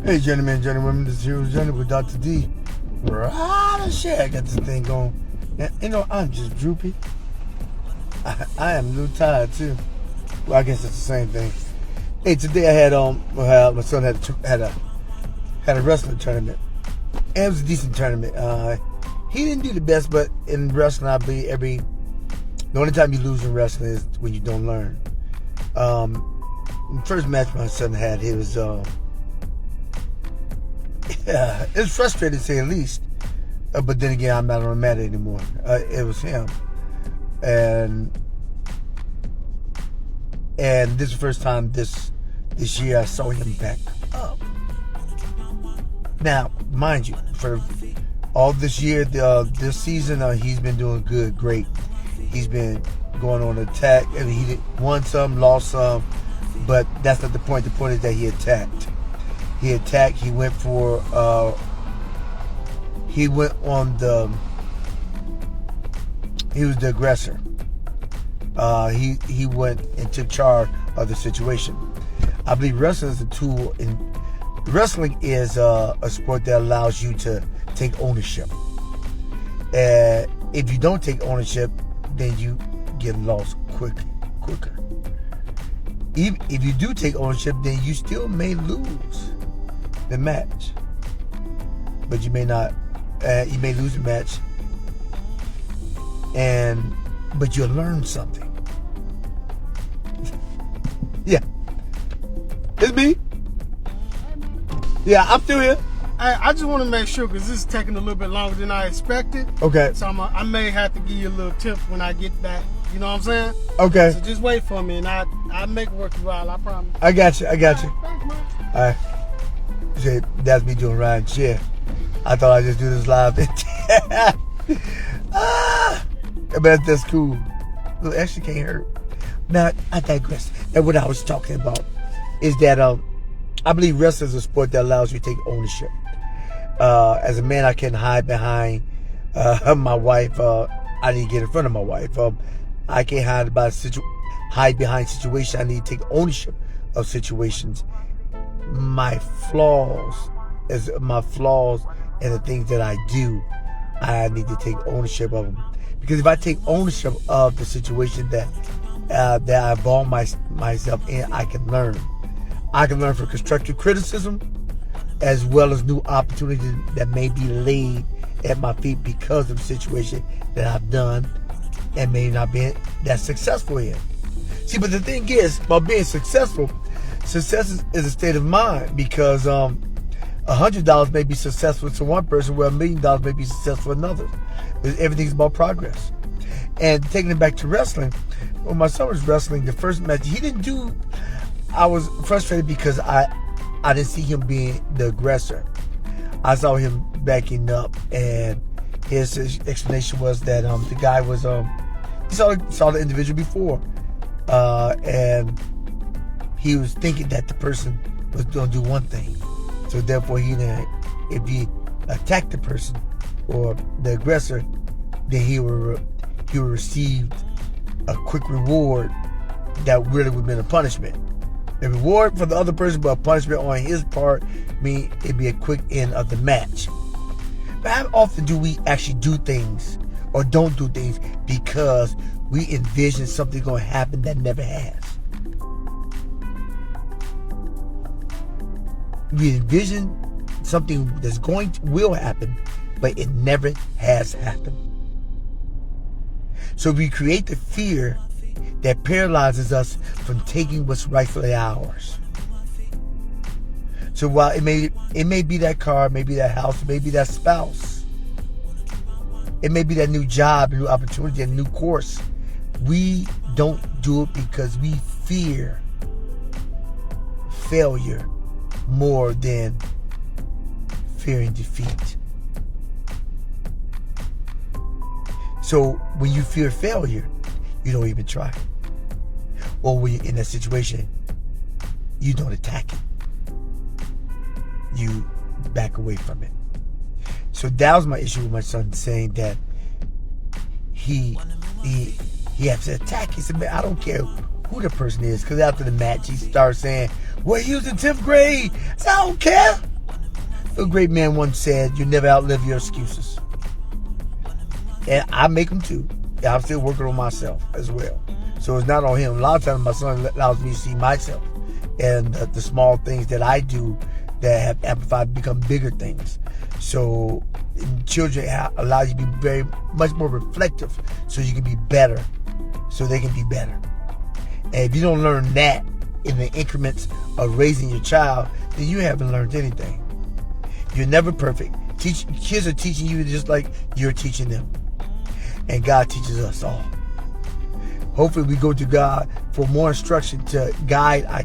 Hey, gentlemen, gentlemen, this is Hero's Journey with Dr. D. Right, shit, I got this thing going. And, I'm just droopy. I am a little tired too. Well, I guess it's the same thing. Hey, today I had my son had a wrestling tournament. And it was a decent tournament. He didn't do the best, but in wrestling, I believe the only time you lose in wrestling is when you don't learn. The first match my son had, it was frustrating to say the least. But then again, I'm not on mat anymore. It was him, and this is the first time this year I saw him back up. Now, mind you, for all this year, this season, he's been doing good, great. He's been going on attack, and he won some, lost some, but that's not the point. The point is that he attacked. He attacked. He went for. He went on the. He was the aggressor. He went and took charge of the situation. I believe wrestling is a tool, and wrestling is a sport that allows you to take ownership. If you don't take ownership, then you get lost quicker. If you do take ownership, then you still may lose the match, but you may not. You may lose the match, but you'll learn something. Yeah, it's me. Yeah, I'm still here. I just want to make sure because this is taking a little bit longer than I expected. Okay. So I may have to give you a little tip when I get back. You know what I'm saying? Okay. So just wait for me, and I make it work a while. I promise. I got you. All right, thanks, man. All right. See, that's me doing Ryan Chair. I thought I'd just do this live. But that's cool. Look, actually can't hurt. Now, I digress. And what I was talking about is that I believe wrestling is a sport that allows you to take ownership. As a man, I can't hide behind my wife. I need to get in front of my wife. I can't hide behind situations. I need to take ownership of situations. My flaws and the things that I do, I need to take ownership of them. Because if I take ownership of the situation that I involve myself in, I can learn. I can learn from constructive criticism as well as new opportunities that may be laid at my feet because of the situation that I've done and may not be that successful in. See, but the thing is, about being success is a state of mind, because $100 may be successful to one person, where $1 million may be successful to another. Everything's about progress. And taking it back to wrestling, when my son was wrestling, the first match, I was frustrated because I didn't see him being the aggressor. I saw him backing up, and his explanation was that the guy was he saw the individual before, and he was thinking that the person was going to do one thing. So therefore, if he attacked the person or the aggressor, then he would receive a quick reward that really would have been a punishment. The reward for the other person, but a punishment on his part, mean it'd be a quick end of the match. But how often do we actually do things or don't do things because we envision something going to happen that never has? We envision something that's will happen, but it never has happened. So we create the fear that paralyzes us from taking what's rightfully ours. So while it may be that car, it may be that house, it may be that spouse, it may be that new job, a new opportunity, a new course, we don't do it because we fear failure more than fearing defeat. So when you fear failure, you don't even try. Or when you're in that situation, you don't attack it. You back away from it. So that was my issue with my son, saying that he has to attack. He said, man, I don't care who the person is. Because after the match, he started saying, Well, he was in 10th grade. I said, I don't care. A great man once said, you never outlive your excuses. And I make them too. And I'm still working on myself as well. So it's not on him. A lot of times my son allows me to see myself and the small things that I do that have amplified become bigger things. So children allow you to be very much more reflective so you can be better, so they can be better. And if you don't learn that in the increments of raising your child, then you haven't learned anything. You're never perfect. Kids are teaching you just like you're teaching them. And God teaches us all. Hopefully we go to God for more instruction to guide our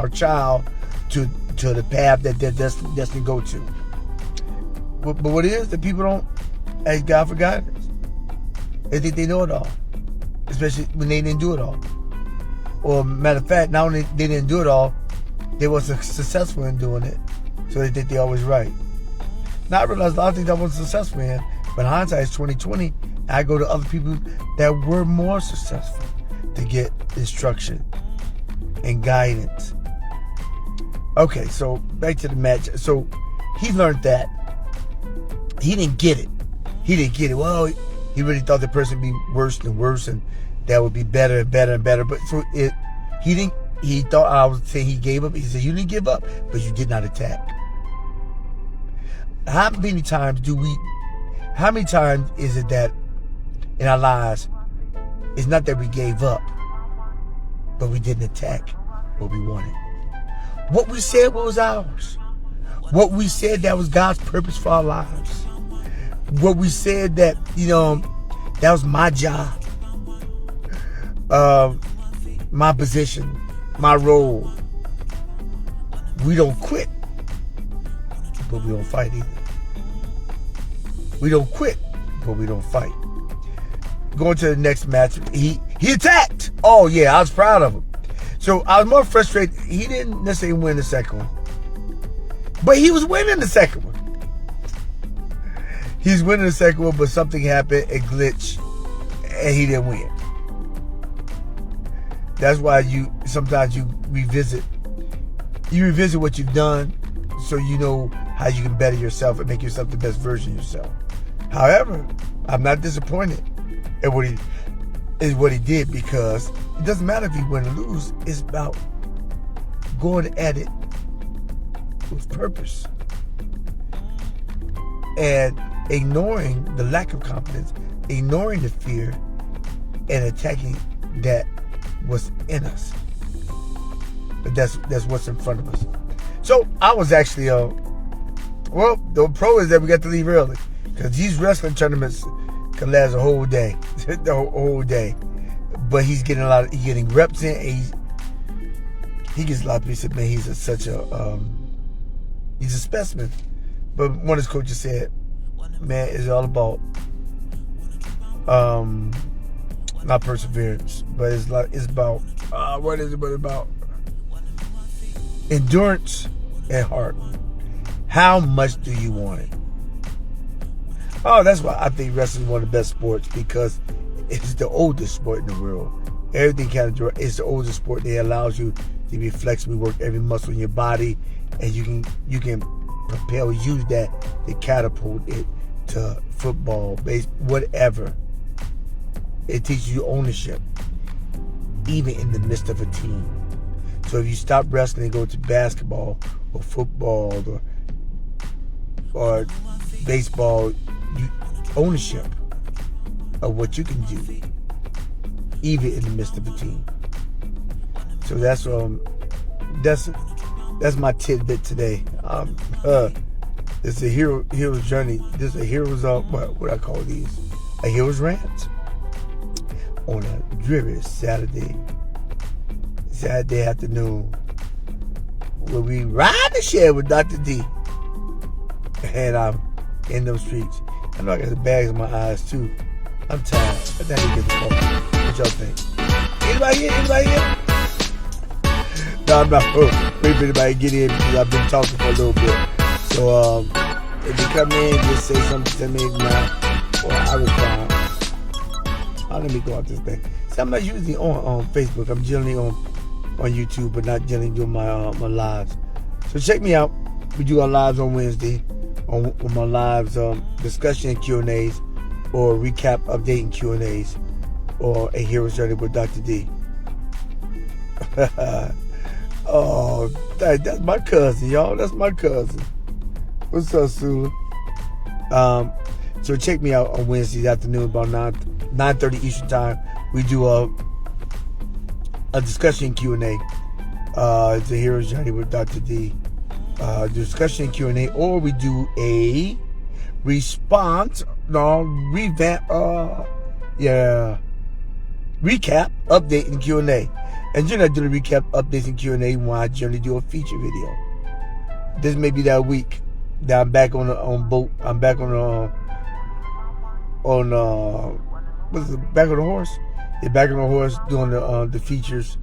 child to the path that they're destined to go to. But what it is that people don't ask God for guidance. They think they know it all. Especially when they didn't do it all. Or matter of fact, not only they didn't do it all, they wasn't successful in doing it. So they think they're always right. Now I realize a lot of things I wasn't successful in, but hindsight is 20/20. I go to other people that were more successful to get instruction and guidance. Okay, so back to the match. So he learned that. He didn't get it. Well, he really thought the person would be worse and worse, and that would be better and better and better. But so he didn't. He thought I was saying he gave up. He said, you didn't give up, but you did not attack. How many times is it that in our lives, it's not that we gave up, but we didn't attack what we wanted. What we said was ours. What we said that was God's purpose for our lives. What we said that, that was my job, my position, my role. We don't quit, but we don't fight either. We don't quit, but we don't fight. Going to the next match, he attacked. Oh yeah, I was proud of him. So I was more frustrated. He didn't necessarily win the second one, but he was winning the second one. He's winning the second one, but something happened, a glitch, and he didn't win. That's why sometimes you revisit what you've done, so you know how you can better yourself and make yourself the best version of yourself. However, I'm not disappointed at what he did, because it doesn't matter if you win or lose. It's about going at it with purpose and ignoring the lack of confidence, ignoring the fear, and attacking that was in us. But that's what's in front of us. So I was actually the pro is that we got to leave early, because these wrestling tournaments can last a whole day, the whole day. But he's getting reps in. And he gets a lot of people said, man, he's a specimen. But one of his coaches said, man, it's all about not perseverance, but it's about what is it? But about endurance and heart. How much do you want it? Oh, that's why I think wrestling is one of the best sports, because it's the oldest sport in the world. Everything it's the oldest sport that allows you to be flexible, work every muscle in your body, and you can use that to catapult it to football, baseball, whatever. It teaches you ownership, even in the midst of a team. So if you stop wrestling and go to basketball or football or baseball, ownership of what you can do, even in the midst of a team. So that's my tidbit today. It's a hero's journey. This is a hero's what I call these, a hero's rant on a dreary Saturday afternoon, where we ride the shed with Dr. D, and I'm in those streets. I know I got the bags in my eyes too. I'm tired. I think I get the call. What y'all think? Anybody here? No, I'm not. Wait for anybody to get in, because I've been talking for a little bit. So if you come in, just say something to me now, or I respond. Let me go out this thing. See, I'm not usually on Facebook. I'm generally on on YouTube, but not generally doing my lives. So check me out. We do our lives on Wednesday, on my lives, discussion and Q&As, or recap, update and Q&As, or a hero's journey with Dr. D. Oh, that's my cousin, y'all. That's my cousin. What's up, Sula? So check me out on Wednesday afternoon about 9:30 Eastern Time. We do a discussion Q&A. It's a hero's journey with Dr. D. Discussion Q&A, or we do a recap, update, and Q&A. And you're not doing a recap, updates, and Q&A when I generally do a feature video. This may be that week that I'm back on boat. I'm back back on the horse. Yeah, back on the horse doing the features,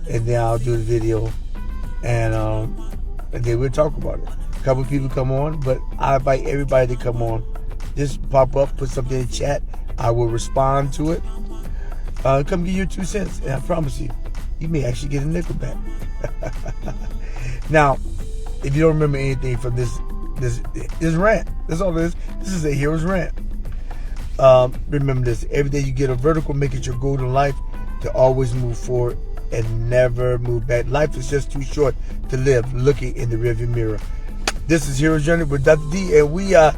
and then I'll do the video, and then we'll talk about it. A couple of people come on, but I invite everybody to come on. Just pop up, put something in the chat. I will respond to it. Come give your 2 cents, and I promise you, you may actually get a nickel back. Now, if you don't remember anything from this rant, that's all it is. This is a hero's rant. Remember this: every day you get a vertical, make it your goal in life to always move forward and never move back. Life is just too short to live looking in the rearview mirror. This is Hero's Journey with Dr. D, and we are